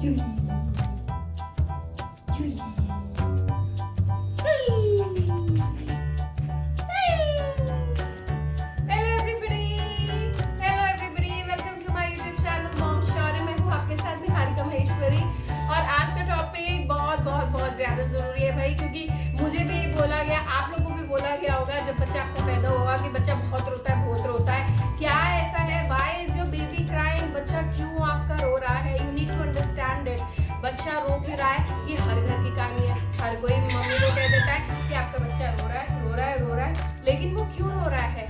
चुई चुई। Hello everybody, welcome to my YouTube channel mom Shaurya. मैं हूँ आपके साथ निहारिका महेश्वरी और आज का टॉपिक बहुत ज्यादा जरूरी है भाई, क्योंकि मुझे भी बोला गया, आप लोगों को भी बोला गया होगा जब बच्चा आपका पैदा होगा कि बच्चा बहुत रोता है। क्या ऐसा है? Why is your baby crying? बच्चा क्यों आपका रो रहा है? You need to understand it. बच्चा रो क्यों रहा है? ये हर घर की कहानी है। हर कोई मम्मी को कह देता है कि आपका बच्चा रो रहा है, लेकिन वो क्यों रो रहा है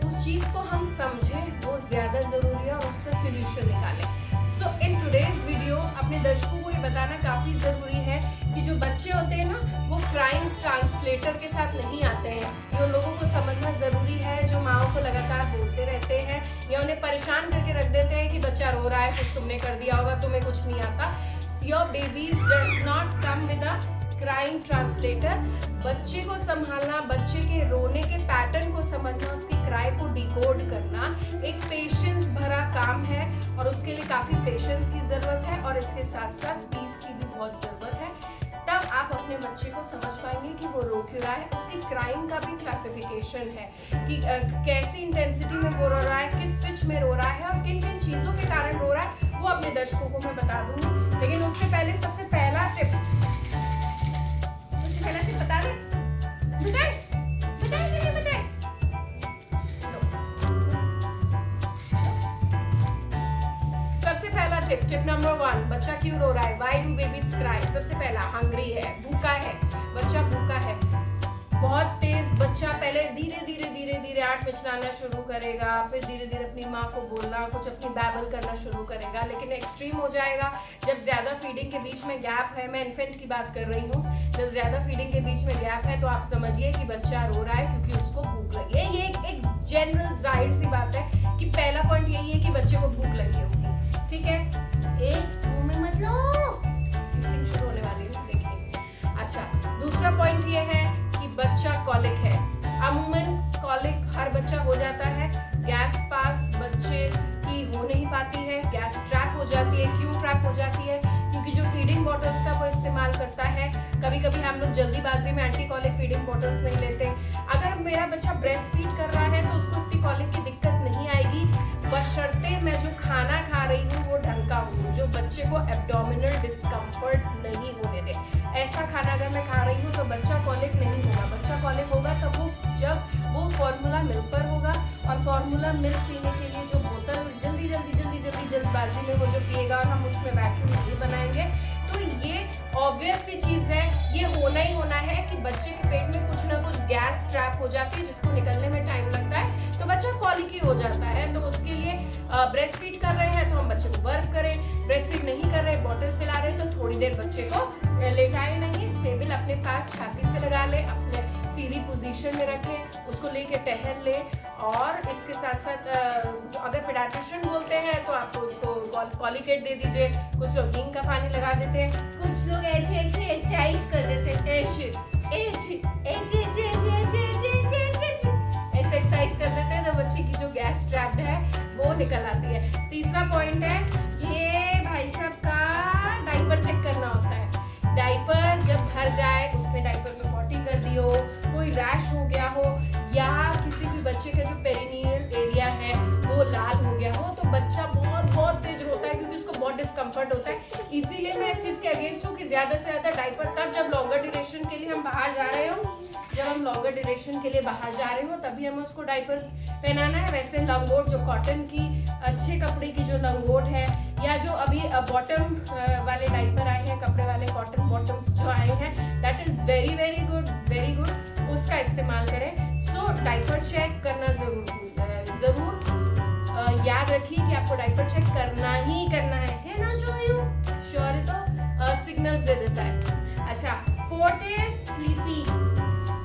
उस चीज को हम समझें, वो ज्यादा जरूरी है और उसका सोल्यूशन निकालें। सो इन टुडेज वीडियो अपने दर्शकों को ये बताना काफी जरूरी है कि जो बच्चे होते हैं ना, वो क्राइम ट्रांसलेटर के साथ नहीं आते हैं। ये उन लोगों को समझना जरूरी है जो माओ को लगातार बोलते रहते हैं या उन्हें परेशान करके रख देते हैं कि बच्चा रो रहा है, कुछ तुमने कर दिया होगा, तुम्हें कुछ नहीं आता। Your babies does not come with a crime translator. बच्चे को संभालना, बच्चे के रोने के पैटर्न को समझना, उसकी क्राई को डिकोड करना एक पेशेंस भरा काम है और उसके लिए काफी पेशेंस की जरूरत है और इसके साथ साथ पीस की भी बहुत जरूरत है। तब आप अपने बच्चे को समझ पाएंगे कि वो रो क्यों रहा है। उसकी क्राइम का भी क्लासिफिकेशन है कि कैसी इंटेंसिटी में वो रो रहा है, किस पिच में रो रहा है और किन किन चीजों के कारण रो रहा है, वो अपने दर्शकों को मैं बता दूंगी। लेकिन उससे पहले सबसे पहला टिप बता दे, बताए सबसे पहला टिप नंबर 1, बच्चा क्यों रो रहा है? Why do babies cry? सबसे पहला, हंग्री है, भूखा है। बच्चा भूखा है, बहुत तेज बच्चा पहले धीरे धीरे आंख मिचलाना शुरू करेगा, फिर धीरे धीरे अपनी माँ को बोलना, कुछ अपनी बैबल करना शुरू करेगा, लेकिन एक्सट्रीम हो जाएगा जब ज्यादा फीडिंग के बीच में गैप है। मैं इन्फेंट की बात कर रही हूँ। जब ज्यादा फीडिंग के बीच में गैप है तो आप समझिए कि बच्चा रो रहा है क्योंकि उसको भूख लगी है। ये एक जनरल जाहिर सी बात है कि पहला पॉइंट यही है कि बच्चे को भूख लगी होगी। ठीक है, एक मुंह में मत लो, शुरू होने वाली है, देखिए। अच्छा, दूसरा पॉइंट ये है कि बच्चा कॉलिक है। अमूमन कॉलिक हर बच्चा हो जाता है। गैस पास बच्चे की हो नहीं पाती है, गैस ट्रैप हो जाती है। क्यों ट्रैप हो जाती है? क्योंकि जो फीडिंग बॉटल्स का वो इस्तेमाल करता है, कभी कभी हम लोग जल्दीबाजी में एंटी कॉलिक फीडिंग बॉटल्स नहीं लेते। अगर मेरा बच्चा ब्रेस्ट फीड कर रहा है तो उसको इतनी कॉलिक की दिक्कत नहीं आएगी, बशर्ते मैं जो खाना खा रही हूँ वो ढंग का हो, जो बच्चे को एब्डोमिनल डिस्कम्फर्ट नहीं होने दे। ऐसा खाना अगर मैं खा रही हूँ तो बच्चा कॉलिक नहीं होगा। बच्चा कॉलिक होगा तब जब वो फॉर्मूला मिल्क पर होगा, और फॉर्मूला मिल्क पीने के लिए जो बोतल जल्दबाजी में वो जो पिएगा और हम उसमें वैक्यूम नहीं बनाएंगे, तो ये ऑब्वियस सी चीज है, ये होना ही होना है कि बच्चे के पेट में कुछ ना कुछ गैस ट्रैप हो जाती है जिसको निकलने में टाइम लगता है, तो बच्चा कॉलिकी हो जाता है। तो उसके लिए ब्रेस्ट फीड कर रहे हैं तो हम बच्चे को बर्प करें, ब्रेस्ट फीड नहीं कर रहे, बॉटल पिला रहे हैं तो थोड़ी देर बच्चे को लेटाए नहीं, स्टेबल अपने पास छाती से लगा ले, अपने सीधी पोजीशन में रखें, उसको लेके टहल ले। और इसके साथ साथ अगर पेडियाट्रिशियन बोलते हैं तो आपको उसको कॉलिकेट दे दीजिए। कुछ लोग हींग का पानी लगा देते हैं, कुछ लोग ऐसे एक्सरसाइज कर देते हैं, ऐसे एक्सरसाइज कर देते हैं तो बच्चे की जो गैस ट्रैप्ड है वो निकल आती है। तीसरा पॉइंट है ये भाई साहब का डाइपर चेक करना होता है। डाइपर जब भर जाए, उसने डाइपर में पॉटी कर दी हो, कोई रैश हो गया हो, या किसी भी बच्चे का जो पेरिनियल एरिया है वो लाल हो गया हो, तो बच्चा बहुत तेज रोता है क्योंकि उसको बहुत डिस्कम्फर्ट होता है। इसीलिए मैं इस चीज के अगेंस्ट हूँ कि ज्यादा से ज्यादा डाइपर तब जब लॉन्गर ड्यूरेशन के लिए हम बाहर जा रहे हो, जब हम लॉन्गर ड्यूरेशन के लिए बाहर जा रहे हो तभी हमें उसको डाइपर पहनाना है। वैसे लंगोट जो कॉटन की अच्छे कपड़े की जो लंगोट है, या जो अभी बॉटम वाले डाइपर आए हैं, कपड़े वाले कॉटन बॉटम्स जो आए हैं, दैट इज वेरी गुड, उसका इस्तेमाल करें। सो डाइपर चेक करना जरूर याद रखिए कि आपको डाइपर चेक करना ही करना है ना। जो शौर्य तो सिग्नल्स दे देता है। अच्छा, फोर्थ इज स्लीपी।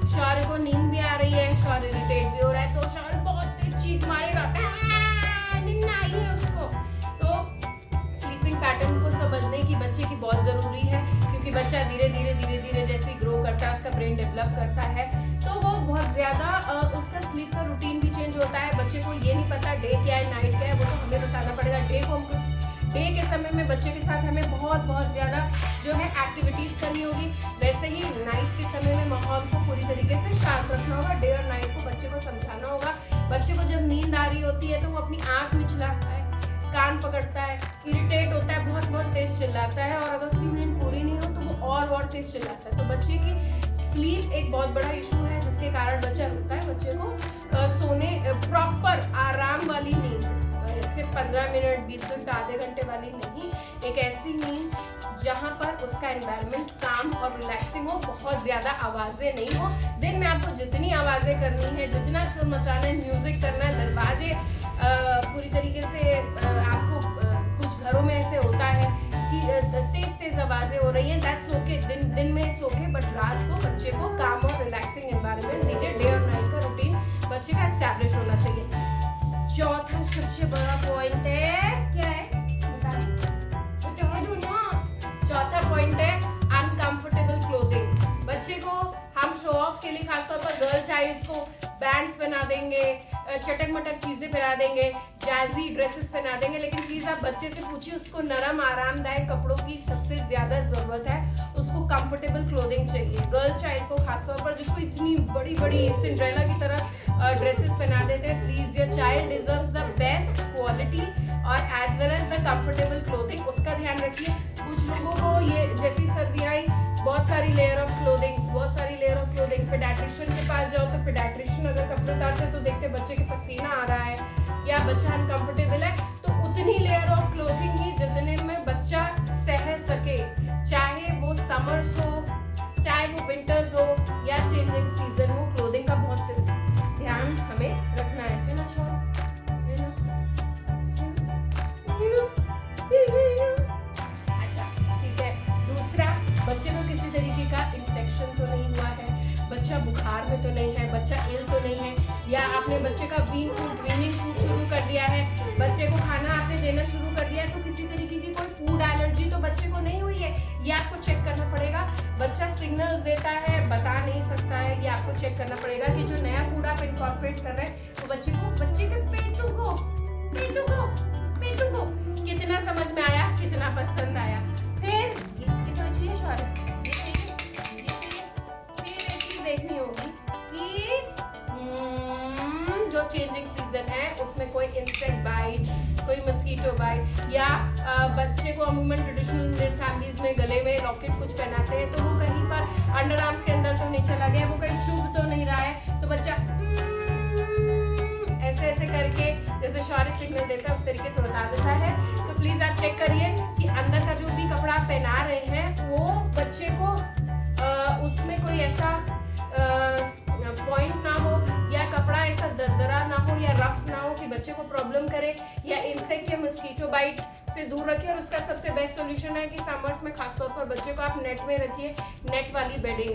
शौर्य को नींद भी आ रही है, शौर्य इरिटेट भी हो रहा है, तो शौर्य बहुत तेज चीख मारेगा, नींद ना आई है उसको। तो स्लीपिंग पैटर्न को समझने की बच्चे की बहुत जरूरी है, क्योंकि बच्चा धीरे धीरे जैसे ग्रो करता है, उसका ब्रेन डेवलप करता है, तो वो बहुत ज्यादा उसका स्लीप का रूटीन भी चेंज होता है। बच्चे को ये नहीं पता डे क्या है नाइट क्या है, वो तो हमें बताना पड़ेगा। डे को हम डे के समय में बच्चे के साथ हमें बहुत ज़्यादा जो है एक्टिविटीज़ करनी होगी। वैसे ही नाइट के समय में माहौल को पूरी तरीके से शांत रखना होगा। डे और नाइट को बच्चे को समझाना होगा। बच्चे को जब नींद आ रही होती है तो वो अपनी आँख मिचलाता है, कान पकड़ता है, इरिटेट होता है, बहुत तेज चिल्लाता है, और अगर उसकी नींद पूरी नहीं हो तो वो और तेज चिल्लाता है। तो बच्चे की स्लीप एक बहुत बड़ा इशू है, जिसके कारण बच्चा रोता है। बच्चे को सोने प्रॉपर आराम वाली नींद, सिर्फ 15 मिनट 20 मिनट आधे घंटे वाली नहीं, एक ऐसी नींद जहाँ पर उसका एनवायरनमेंट काम और रिलैक्सिंग हो, बहुत ज़्यादा आवाज़ें नहीं हो। दिन में आपको जितनी आवाज़ें करनी है, जितना शोर मचाना है, म्यूज़िक करना है, दरवाजे पूरी तरीके से आपको कुछ घरों में ऐसे होता है कि तेज आवाज़ें हो रही हैं, दैट्स ओके। दिन में इट्स ओके, बट रात को बच्चे को काम और रिलैक्सिंग एनवायरनमेंट दीजिए। डे और नाइट का रूटीन बच्चे का एस्टैब्लिश होना चाहिए। चौथा सबसे बड़ा पॉइंट है, क्या है बता दो ना। चौथा पॉइंट है अनकंफर्टेबल क्लोथिंग। बच्चे को हम शो ऑफ के लिए खासतौर पर गर्ल चाइल्ड्स को बैंड्स पहना देंगे, चटक मटक चीज़ें पहना देंगे, जैजी ड्रेसेस पहना देंगे, लेकिन प्लीज़ आप बच्चे से पूछिए, उसको नरम आरामदायक कपड़ों की सबसे ज़्यादा ज़रूरत है। उसको कंफर्टेबल क्लोथिंग चाहिए। गर्ल चाइल्ड को खासतौर पर, जिसको इतनी बड़ी सिंड्रेला की तरह ड्रेसेस पहना देते हैं, please your child deserves the best quality और as well as the comfortable clothing, उसका ध्यान रखिए। कुछ लोगों को ये जैसी सर्दियाँ आई, बहुत सारी लेयर ऑफ क्लोथिंग, पेडियाट्रिशियन के पास जाओ तो पेडियाट्रिशियन अगर कपड़े उतारते तो देखते बच्चे के पसीना आ रहा है या बच्चा अनकंफर्टेबल है, तो उतनी लेयर ऑफ क्लोथिंग ही जितने में बच्चा सह सके, चाहे वो समर्स हो, चाहे वो विंटर्स हो या चेंजिंग सीजन हो। क्लोथिंग का बहुत ध्यान हमें रखना है ना शोर? अच्छा ठीक है। दूसरा, बच्चे को किसी तरीके का इन्फेक्शन तो नहीं हुआ है, बच्चा बुखार में तो नहीं है, बच्चा इल तो नहीं है, या आपने बच्चे का वीनिंग फूड शुरू कर दिया है, बच्चे को खाना आपने देना शुरू कर दिया है, तो किसी तरीके की कोई फूड एलर्जी तो बच्चे को नहीं हुई है, ये आपको चेक करना पड़ेगा। बच्चा सिग्नल्स देता है, बता नहीं सकता है, ये आपको चेक करना पड़ेगा कि जो नया फूड आप इनकॉर्पोरेट कर रहे हैं वो बच्चे के पेटू को कितना समझ में आया, कितना पसंद आया। फिर देखनी होगी कि जो चेंजिंग सीजन है उसमें कोई इंसेक्ट बाइट, कोई मस्कीटो बाइट, या बच्चे को अमूमन ट्रेडिशनल इंडियन फैमिलीज में गले में लॉकेट कुछ पहनाते हैं, तो वो कहीं पर अंडर आर्म्स के अंदर तो नहीं चला गया, वो कहीं चुभ तो नहीं रहा है, तो बच्चा ऐसे करके जैसे शौर्य सिग्नल देता है उस तरीके से बता देता है। तो प्लीज आप चेक करिए कि अंदर का जो भी कपड़ा आप पहना रहे हैं वो बच्चे को उसमें कोई ऐसा पॉइंट ना हो, या कपड़ा ऐसा दरदरा ना हो या रफ ना हो कि बच्चे को प्रॉब्लम करे, या इंसेक्ट या मस्कीटो बाइट से दूर रखिए। और उसका सबसे बेस्ट सोल्यूशन है कि समर्स में खासतौर पर बच्चे को आप नेट में रखिए, नेट वाली बेडिंग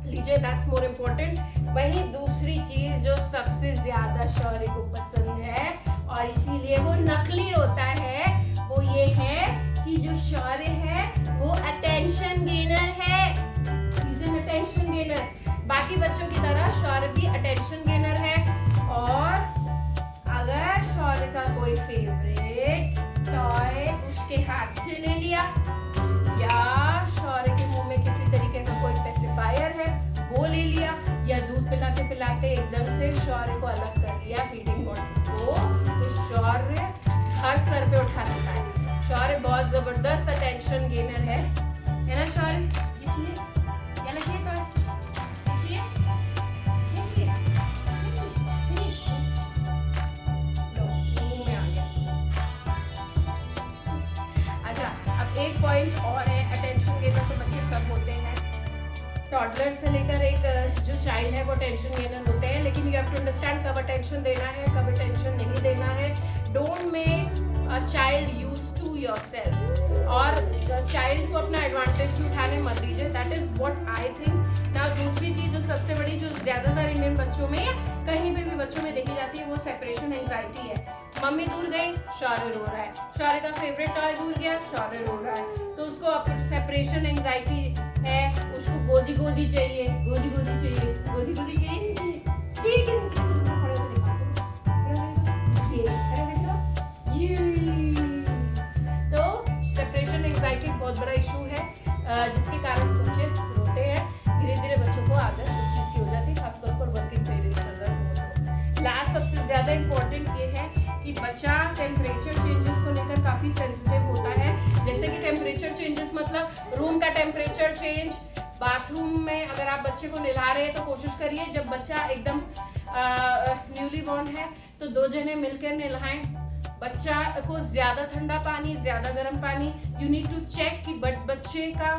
लीजिए, दैट्स मोर इम्पोर्टेंट। वहीं दूसरी चीज जो सबसे ज्यादा शौर्य को पसंद है और इसीलिए वो नकली रोता है, वो ये है कि जो शौर्य है वो अटेंशन गेनर है। Is an attention gainer. बाकी बच्चों की तरह शौर्य भी अटेंशन गेनर है, और अगर शौर्य का कोई फेवरेट टॉय उसके हाथ से ले लिया, या शौर्य के मुंह में किसी तरीके का कोई पेसिफायर है वो ले लिया, या दूध पिलाते पिलाते एकदम से शौर्य को अलग कर लिया फीडिंग बॉटल को, तो शौर्य हर सर पे उठा सकता है। शौर्य बहुत जबरदस्त अटेंशन गेनर है ना शौर्य? इसलिए क्या लगे तो एक पॉइंट और है, अटेंशन गेनर तो बच्चे सब होते हैं, टॉडलर से लेकर एक जो चाइल्ड है वो अटेंशन गेनर होते हैं, लेकिन यू हैव टू अंडरस्टैंड कब अटेंशन देना है, कब अटेंशन नहीं देना है। Don't make a child use to yourself, और चाइल्ड को अपना एडवांटेज उठाने मत दीजिए, that is what I think. ना दूसरी चीज जो सबसे बड़ी, जो ज्यादातर इंडियन बच्चों में या कहीं पे भी बच्चों में देखी जाती है, वो सेपरेशन एंजाइटी है। मम्मी दूर गई, शौर्य रो रहा है, शौर्य का फेवरेट टॉय दूर गया, शौर्य रो रहा है, तो उसको सेपरेशन एंजाइटी है, उसको गोदी गोदी चाहिए, गोदी गोदी चाहिए, गोदी गोदी चाहिए, चाहिए कि नहीं चाहिए? खड़े होकर दिखा, ये खड़े हो, ये जिसके कारण बच्चे रोते हैं। धीरे धीरे बच्चों को आदत इस चीज़ की हो जाती है, खासतौर पर वर्किंग पेरेंट्स अगर हो तो। लास्ट सबसे ज़्यादा इम्पोर्टेंट ये है कि बच्चा टेम्परेचर चेंजेस को लेकर काफ़ी सेंसिटिव होता है। जैसे कि टेम्परेचर चेंजेस मतलब रूम का टेम्परेचर चेंज, बाथरूम में अगर आप बच्चे को नहला रहे हैं तो कोशिश करिए जब बच्चा एकदम न्यूली बॉर्न है तो 2 जने मिलकर नहलाएं। बच्चा को ज्यादा ठंडा पानी, ज्यादा गर्म पानी, यू नीड टू चेक कि बच्चे का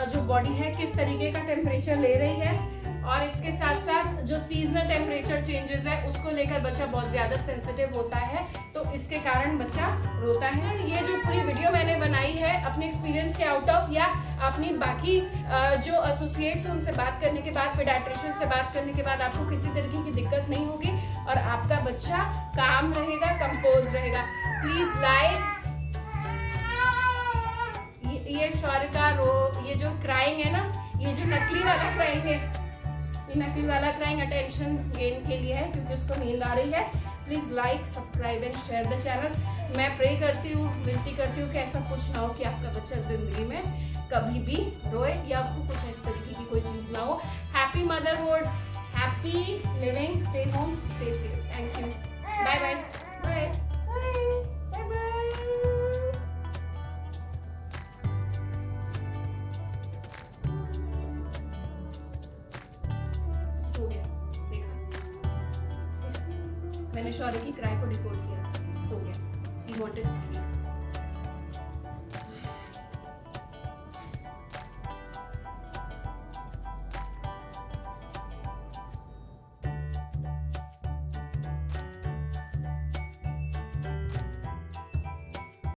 जो बॉडी है किस तरीके का टेम्परेचर ले रही है। और इसके साथ साथ जो सीजनल टेम्परेचर चेंजेस है उसको लेकर बच्चा बहुत ज्यादा सेंसिटिव होता है, तो इसके कारण बच्चा रोता है। ये जो पूरी वीडियो मैंने बनाई है अपने एक्सपीरियंस के आउट ऑफ या अपनी बाकी जो एसोसिएट्स उनसे बात करने के बाद, पेडियाट्रिशियन से बात करने के बाद आपको किसी तरीके की दिक्कत नहीं होगी और आपका बच्चा काम रहेगा, कंपोज रहेगा। प्लीज लाइक ये शौर्य का ये जो क्राइंग है ना, ये जो नकली वाला क्राइंग है, ये नकली वाला क्राइंग अटेंशन गेन के लिए है क्योंकि उसको नींद आ रही है। Please like, subscribe and share the channel. मैं प्रे करती हूँ, विनती करती हूँ कि ऐसा कुछ ना हो कि आपका बच्चा जिंदगी में कभी भी रोए या उसको कुछ इस तरीके की कोई चीज ना हो। Happy motherhood, happy living, stay home, stay safe. Thank you, bye bye bye bye bye. सो गया, देखा मैंने शौर्य की क्राई को रिकॉर्ड किया, सो गया, he wanted sleep।